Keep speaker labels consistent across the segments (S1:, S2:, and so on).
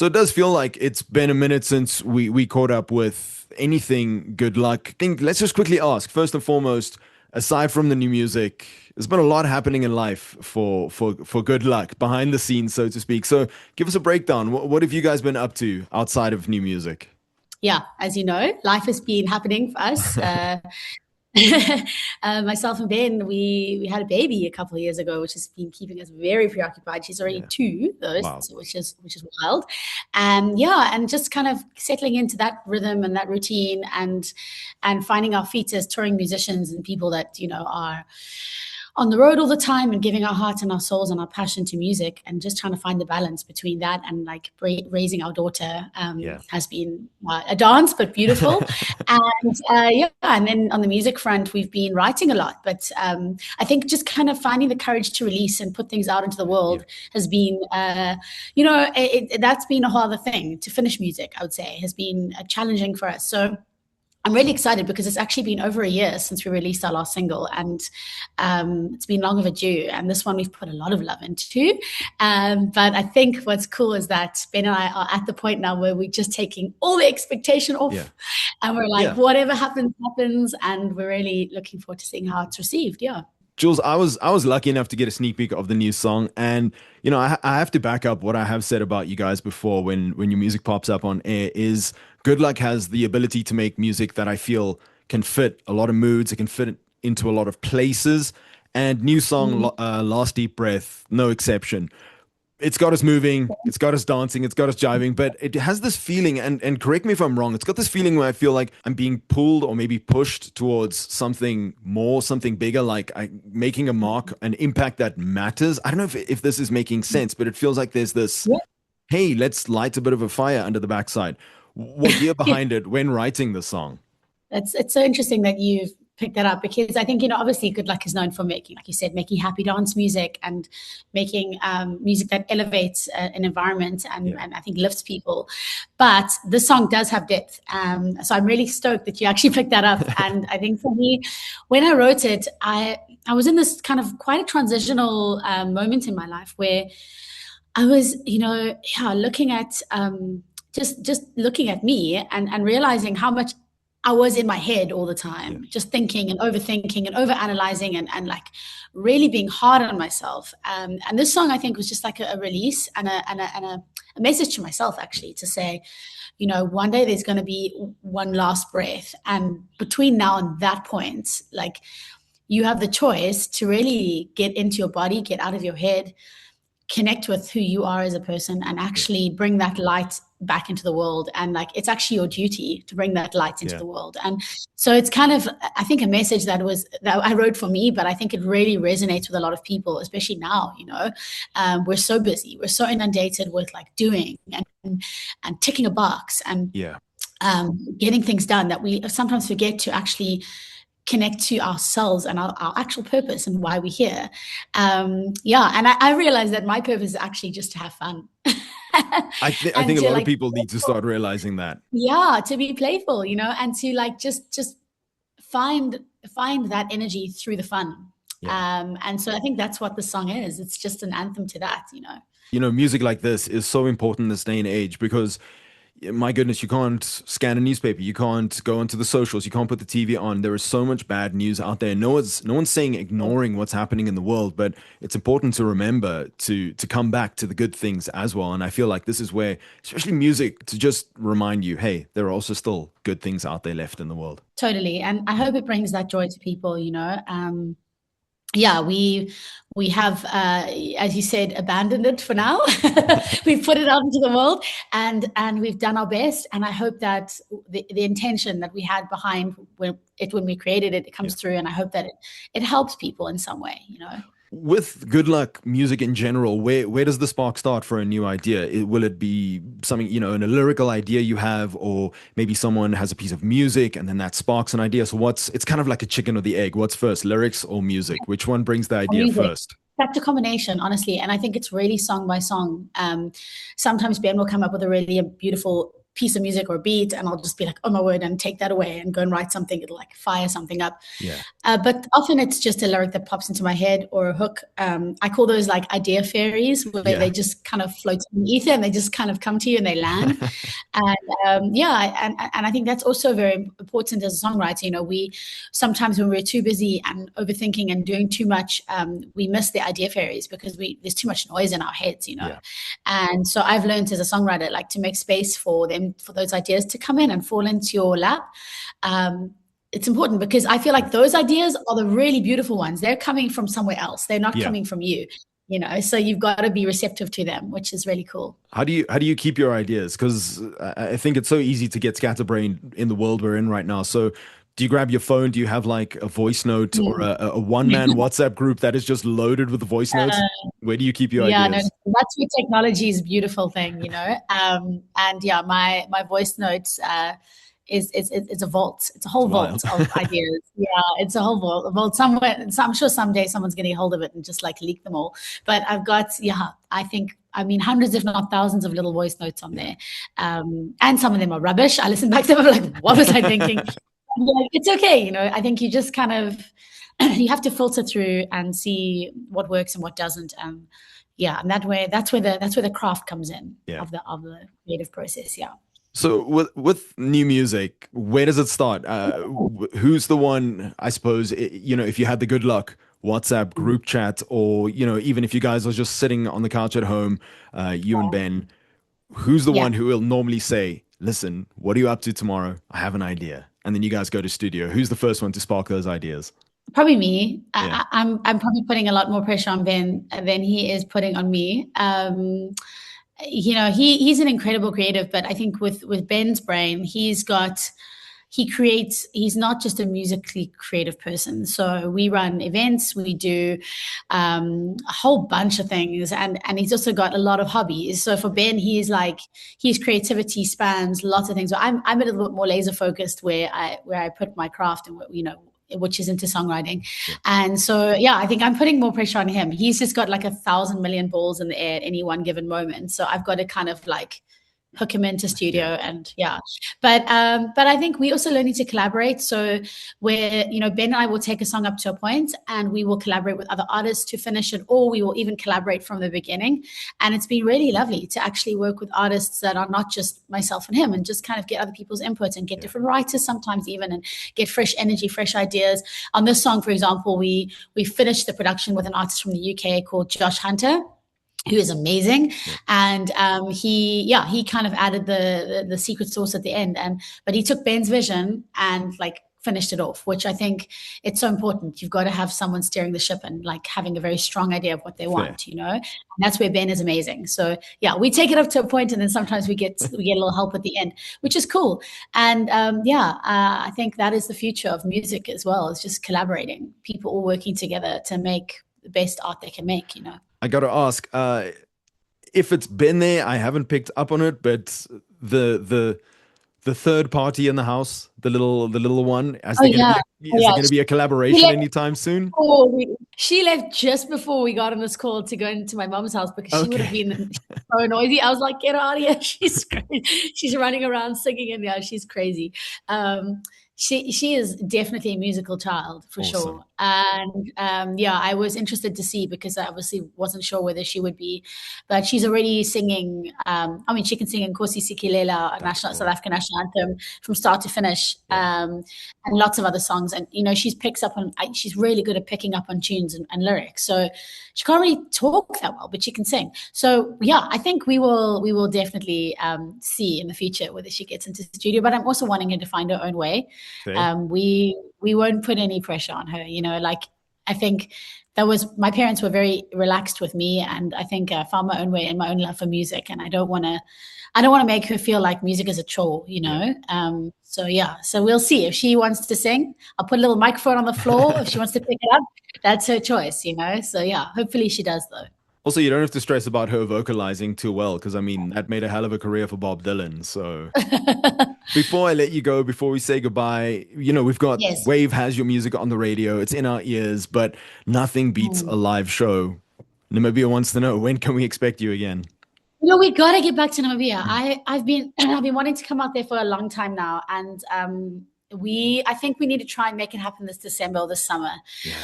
S1: So it does feel like it's been a minute since we caught up with anything Good Luck. I think let's just quickly ask, first and foremost, aside from the new music, there's been a lot happening in life for Good Luck behind the scenes, so to speak. So give us a breakdown. What have you guys been up to outside of new music?
S2: Yeah, as you know, life has been happening for us. Myself and Ben, we had a baby a couple of years ago, which has been keeping us very preoccupied. She's already
S1: Yeah.
S2: two, though,
S1: Wow.
S2: so which is wild. And yeah, and just kind of settling into that rhythm and that routine, and finding our feet as touring musicians and people that are on the road all the time and giving our hearts and our souls and our passion to music, and just trying to find the balance between that and like raising our daughter
S1: Yeah.
S2: has been a dance, but beautiful. And yeah, and then on the music front, we've been writing a lot, but I think just kind of finding the courage to release and put things out into the
S1: Yeah.
S2: world has been, that's been a whole other thing. To finish music, I would say, has been challenging for us. So I'm really excited because it's actually been over a year since we released our last single, and it's been long overdue. And this one we've put a lot of love into. But I think what's cool is that Ben and I are at the point now where we're just taking all the expectation off,
S1: Yeah.
S2: and we're like,
S1: Yeah.
S2: whatever happens, happens. And we're really looking forward to seeing how it's received. Yeah.
S1: Jules, I was lucky enough to get a sneak peek of the new song, and I have to back up what I have said about you guys before. When your music pops up on air, is Good Luck has the ability to make music that I feel can fit a lot of moods. It can fit into a lot of places, and new song, Last Deep Breath, no exception. It's got us moving, it's got us dancing, it's got us jiving, but it has this feeling, and correct me if I'm wrong, it's got this feeling where I feel like I'm being pulled or maybe pushed towards something more, something bigger, like making a mark, an impact that matters. I don't know if this is making sense, but it feels like there's this, hey, let's light a bit of a fire under the backside. What gear behind it when writing the song?
S2: It's so interesting that you've picked that up, because I think, obviously Good Luck is known for making, like you said, making happy dance music and making music that elevates an environment and I think lifts people. But this song does have depth. So I'm really stoked that you actually picked that up. And I think for me, when I wrote it, I was in this kind of quite a transitional moment in my life where I was, looking at just looking at me and realizing how much I was in my head all the time, just thinking and overthinking and overanalyzing and like really being hard on myself. And this song, I think, was just like a release and a message to myself, actually, to say, one day there's going to be one last breath. And between now and that point, like, you have the choice to really get into your body, get out of your head, connect with who you are as a person, and actually bring that light back into the world. And like, it's actually your duty to bring that light into the world. And so it's kind of, I think, a message that I wrote for me, but I think it really resonates with a lot of people, especially now. We're so busy, we're so inundated with like doing and ticking a box and getting things done, that we sometimes forget to actually connect to ourselves and our actual purpose and why we're here. And I realized that my purpose is actually just to have fun.
S1: I think a lot of people need to start realizing that.
S2: Yeah, to be playful, and to like just find that energy through the fun. And so I think that's what the song is. It's just an anthem to that.
S1: Music like this is so important in this day and age because, my goodness, you can't scan a newspaper, you can't go onto the socials, you can't put the TV on. There is so much bad news out there. No one's saying ignoring what's happening in the world, but it's important to remember to come back to the good things as well. And I feel like this is where, especially music, to just remind you, hey, there are also still good things out there left in the world.
S2: Totally. And I hope it brings that joy to people. We have, as you said, abandoned it for now. We've put it out into the world, and we've done our best. And I hope that the intention that we had behind when we created it comes through. And I hope that it helps people in some way.
S1: With Good Luck music in general, where does the spark start for a new idea? Will it be something, a lyrical idea you have, or maybe someone has a piece of music and then that sparks an idea? So it's kind of like a chicken or the egg. What's first, lyrics or music? Which one brings the idea first?
S2: That's a combination, honestly. And I think it's really song by song. Sometimes Ben will come up with a really beautiful piece of music or beat, and I'll just be like, oh my word, and take that away and go and write something. It'll like fire something up.
S1: Yeah.
S2: But often it's just a lyric that pops into my head or a hook. I call those like idea fairies, where
S1: Yeah.
S2: they just kind of float in the ether and they just kind of come to you and they land. And and I think that's also very important as a songwriter. You know, we sometimes when we're too busy and overthinking and doing too much, we miss the idea fairies because there's too much noise in our heads, you know.
S1: Yeah.
S2: And so I've learned as a songwriter, like, to make space for them, for those ideas to come in and fall into your lap. It's important because I feel like those ideas are the really beautiful ones. They're coming from somewhere else. They're not coming from you, you know, so you've got to be receptive to them, which is really cool.
S1: How do you keep your ideas? Because I think it's so easy to get scatterbrained in the world we're in right now. So do you grab your phone? Do you have like a voice note or a one-man WhatsApp group that is just loaded with voice notes? Where do you keep your ideas?
S2: No, that's where technology is a beautiful thing, you know. And yeah, my voice notes it's a vault. It's a whole vault of ideas. Yeah, it's a whole vault somewhere. So I'm sure someday someone's going to get hold of it and just like leak them all. But I've got, I mean, hundreds, if not thousands of little voice notes on there. And some of them are rubbish. I listen back to them, I'm like, what was I thinking? Like, it's okay. You know, I think you just kind of, you have to filter through and see what works and what doesn't. And that's where the craft comes in of the creative process. Yeah.
S1: So with new music, where does it start? Who's the one, I suppose, you know, if you had the Goodluck WhatsApp group chat, or, you know, even if you guys are just sitting on the couch at home, you and Ben, who's the one who will normally say, listen, what are you up to tomorrow? I have an idea. And then you guys go to studio. Who's the first one to spark those ideas?
S2: Probably me. I'm probably putting a lot more pressure on Ben than he is putting on me. You know, he's an incredible creative, but I think with Ben's brain, he's not just a musically creative person. So we run events, we do a whole bunch of things, and he's also got a lot of hobbies. So for Ben, his creativity spans lots of things. So I'm a little bit more laser focused where I put my craft and, you know, which is into songwriting. And so, I think I'm putting more pressure on him. He's just got like 1,000 million balls in the air at any one given moment. So I've got to kind of like hook him into studio but I think we also learning to collaborate. So where, you know, Ben and I will take a song up to a point and we will collaborate with other artists to finish it, or we will even collaborate from the beginning. And it's been really lovely to actually work with artists that are not just myself and him, and just kind of get other people's input and get different writers sometimes even, and get fresh energy, fresh ideas. On this song, for example, we finished the production with an artist from the UK called Josh Hunter, who is amazing. And he kind of added the secret sauce at the end, but he took Ben's vision and like finished it off, which I think it's so important. You've got to have someone steering the ship and like having a very strong idea of what they want, you know. And that's where Ben is amazing. So we take it up to a point, and then sometimes we get a little help at the end, which is cool. And I think that is the future of music as well. It's just collaborating, people all working together to make the best art they can make, you know.
S1: I got to ask, if it's been there, I haven't picked up on it, but the third party in the house, the little one, is there going to be a collaboration anytime soon?
S2: She left just before we got on this call to go into my mom's house because she would have been so noisy. I was like, get her out of here. She's crazy. She's running around singing, and she's crazy. She is definitely a musical child for sure. And I was interested to see, because I obviously wasn't sure whether she would be, but she's already singing. I mean, she can sing in Nkosi Sikelel, South African national anthem, from start to finish, and lots of other songs. And, you know, she's really good at picking up on tunes and lyrics. So she can't really talk that well, but she can sing. So I think we will definitely see in the future whether she gets into the studio, but I'm also wanting her to find her own way. We won't put any pressure on her, you know. Like, I think my parents were very relaxed with me, and I think I found my own way and my own love for music, and I don't want to make her feel like music is a chore, you know. So we'll see. If she wants to sing, I'll put a little microphone on the floor. If she wants to pick it up, that's her choice, you know. So hopefully she does, though.
S1: Also, you don't have to stress about her vocalizing too well, because, I mean, that made a hell of a career for Bob Dylan. So before I let you go, before we say goodbye, you know, we've got Wave has your music on the radio. It's in our ears, but nothing beats a live show. Namibia wants to know, when can we expect you again?
S2: We got to get back to Namibia. I've been I've been wanting to come out there for a long time now, and I think we need to try and make it happen this December or this summer.
S1: Yeah.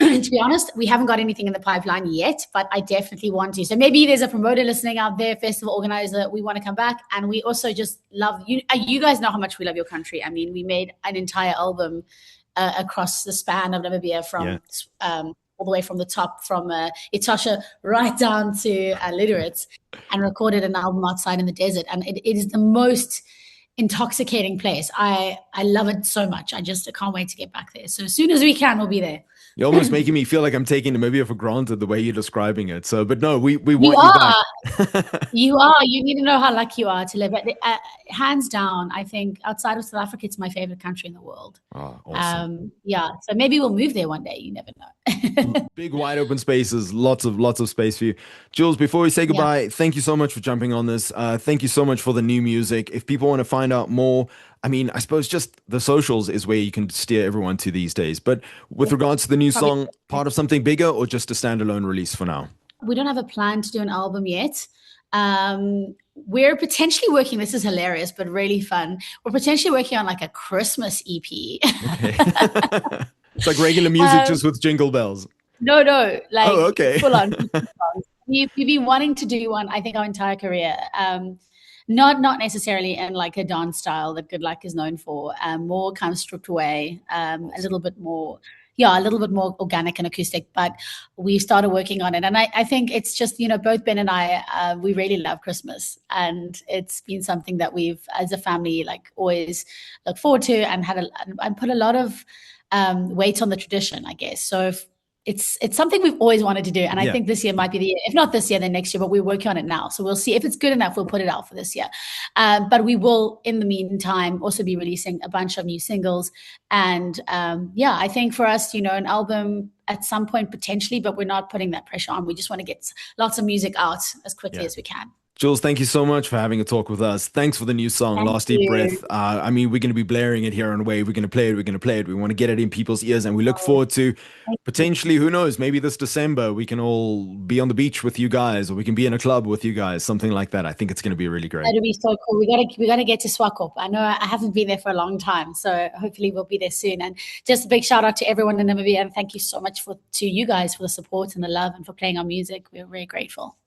S2: To be honest, we haven't got anything in the pipeline yet, but I definitely want to. So maybe there's a promoter listening out there, festival organizer. We want to come back, and we also just love you. You guys know how much we love your country. I mean, we made an entire album across the span of Namibia from all the way from the top, from Etosha right down to Lüderitz, and recorded an album outside in the desert. And it is the most intoxicating place. I love it so much. I can't wait to get back there. So as soon as we can, we'll be there.
S1: You're almost making me feel like I'm taking Namibia for granted the way you're describing it. So, but no, we want
S2: you
S1: back.
S2: You are. You need to know how lucky you are to live. Hands down, I think outside of South Africa, it's my favorite country in the world.
S1: Oh, awesome.
S2: Yeah. So maybe we'll move there one day. You never know.
S1: Big wide open spaces, lots of space for you. Jules, before we say goodbye, thank you so much for jumping on this. Thank you so much for the new music. If people want to find out more, I mean, I suppose just the socials is where you can steer everyone to these days. But with regards to the new song, part of something bigger or just a standalone release for now?
S2: We don't have a plan to do an album yet. We're potentially working, this is hilarious, but really fun. We're potentially working on like a Christmas EP.
S1: Okay. It's like regular music, just with jingle bells.
S2: No, like
S1: okay.
S2: Full on. We've been wanting to do one, I think, our entire career. Not necessarily in like a dance style that Goodluck is known for, more kind of stripped away, a little bit more organic and acoustic, but we started working on it. And I think it's just, both Ben and I, we really love Christmas, and it's been something that we've, as a family, like always look forward to and and put a lot of weight on the tradition, I guess. So it's something we've always wanted to do. And I think this year might be the year, if not this year, then next year, but we're working on it now. So we'll see if it's good enough, we'll put it out for this year. But we will, in the meantime, also be releasing a bunch of new singles. And I think for us, an album at some point potentially, but we're not putting that pressure on. We just want to get lots of music out as quickly as we can.
S1: Jules, thank you so much for having a talk with us. Thanks for the new song, Last Deep Breath. I mean, we're going to be blaring it here on Wave. We're going to play it. We want to get it in people's ears, and we look forward to potentially, who knows, maybe this December we can all be on the beach with you guys, or we can be in a club with you guys, something like that. I think it's going to be really great.
S2: That'd be so cool. We gotta get to Swakop. I know I haven't been there for a long time, so hopefully we'll be there soon. And just a big shout out to everyone in Namibia, and thank you so much to you guys for the support and the love and for playing our music. We're very grateful.